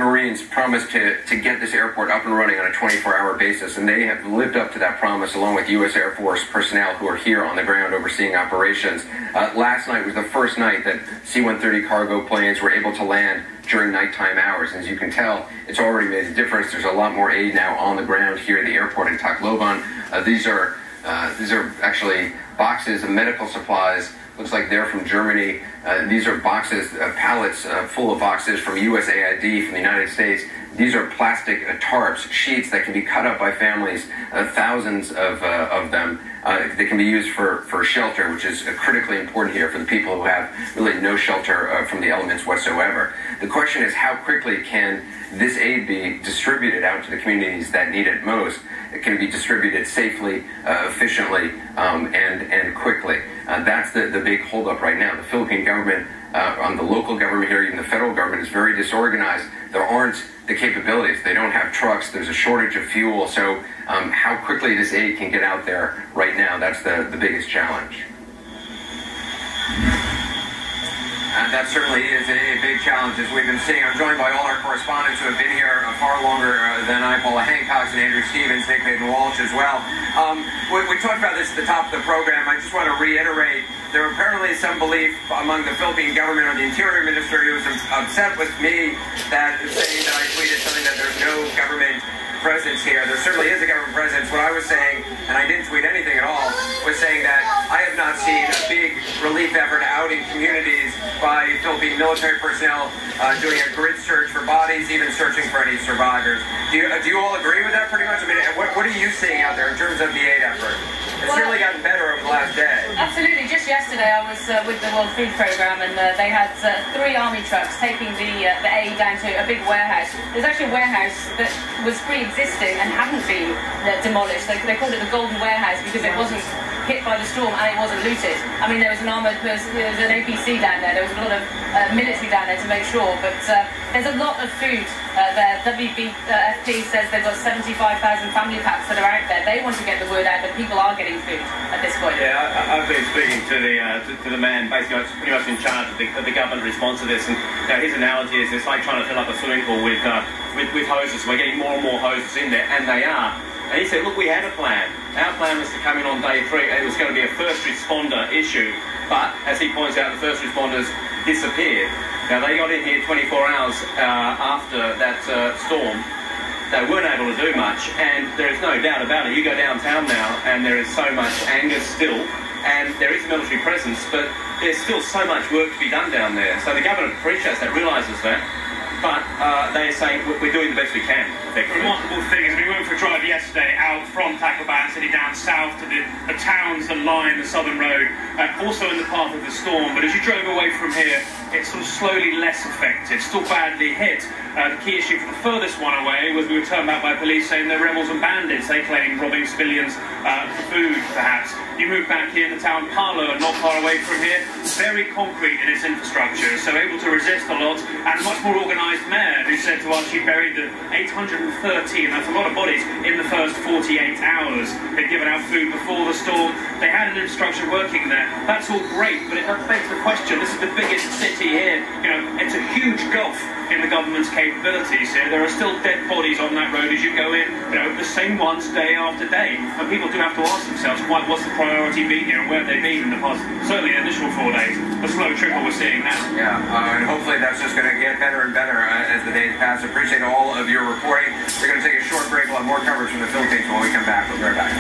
Marines promised to get this airport up and running on a 24-hour basis, and they have lived up to that promise along with U.S. Air Force personnel who are here on the ground overseeing operations. Last night was the first night that C-130 cargo planes were able to land during nighttime hours. And as you can tell, it's already made a difference. There's a lot more aid now on the ground here at the airport in Tacloban. These are actually boxes of medical supplies. Looks like they're from Germany. These are boxes, pallets full of boxes from USAID from the United States. These are plastic tarps, sheets that can be cut up by families, thousands of them. They can be used for shelter, which is critically important here for the people who have really no shelter from the elements whatsoever. The question is, how quickly can this aid be distributed out to the communities that need it most? It can be distributed safely, efficiently, and quickly. That's the big holdup right now. The Philippine government, on the local government here, even the federal government, is very disorganized. There aren't the capabilities. They don't have trucks. There's a shortage of fuel. So how quickly this aid can get out there right now, that's the biggest challenge. That certainly is a big challenge, as we've been seeing. I'm joined by all our correspondents who have been here far longer than I, Paula Hancock and Andrew Stevens, Nick Hayden-Walsh as well. We talked about this at the top of the program. I just want to reiterate, there apparently is some belief among the Philippine government or the Interior Minister who was upset with me that saying that I tweeted something that there's no government presence here. There certainly is a government presence. What I was saying, and I didn't tweet anything at all, was saying that I have not seen a big relief effort out in communities by Philippine military personnel doing a grid search for bodies, even searching for any survivors. Do you all agree with that pretty much? I mean, what are you seeing out there in terms of the aid effort? It's really gotten better over the last day. Absolutely. Just yesterday I was with the World Food Programme, and they had 3 army trucks taking the aid down to a big warehouse. There's actually a warehouse that was pre-existing and hadn't been demolished. They called it the Golden Warehouse because it wasn't hit by the storm and it wasn't looted. I mean, there was an armoured person, there was an APC down there, there was a lot of military down there to make sure, but there's a lot of food there. WFP says they've got 75,000 family packs that are out there. They want to get the word out that people are getting food at this point. Yeah, I've been speaking to the man basically pretty much in charge of the government response to this, and his analogy is it's like trying to fill up a swimming pool with hoses. We're getting more and more hoses in there, and they are. And he said, look, we had a plan. Our plan was to come in on day 3. It was going to be a first responder issue. But, as he points out, the first responders disappeared. Now, they got in here 24 hours after that storm. They weren't able to do much. And there is no doubt about it. You go downtown now, and there is so much anger still. And there is a military presence, but there's still so much work to be done down there. So the government appreciates that, realises that. But they're saying we're doing the best we can. The remarkable thing is we went for a drive yesterday out from Tacloban City down south to the towns that line the southern road, also in the path of the storm. But as you drove away from here, it's sort of slowly less affected, still badly hit. The key issue for the furthest one away was we were turned back by police saying they're rebels and bandits. They claim robbing civilians for food, perhaps. You move back here in the town Palo, not far away from here, very concrete in its infrastructure, so able to resist a lot, and a much more organised mayor who said to us she buried the 813, that's a lot of bodies, in the first 48 hours. They'd given out food before the storm. They had an infrastructure working there. That's all great, but it begs the question, this is the biggest city here. You know, it's a huge gulf in the government's capabilities here. There are still dead bodies on that road as you go in, you know, the same ones day after day. And people do have to ask themselves, what's the priority been here and where have they been in the past, certainly the initial 4 days, the slow trickle we're seeing now. Yeah, and hopefully that's just going to get better and better as the days pass. Appreciate all of your reporting. We're going to take a short break. We'll have more coverage from the Philippines when we come back. We'll be right back.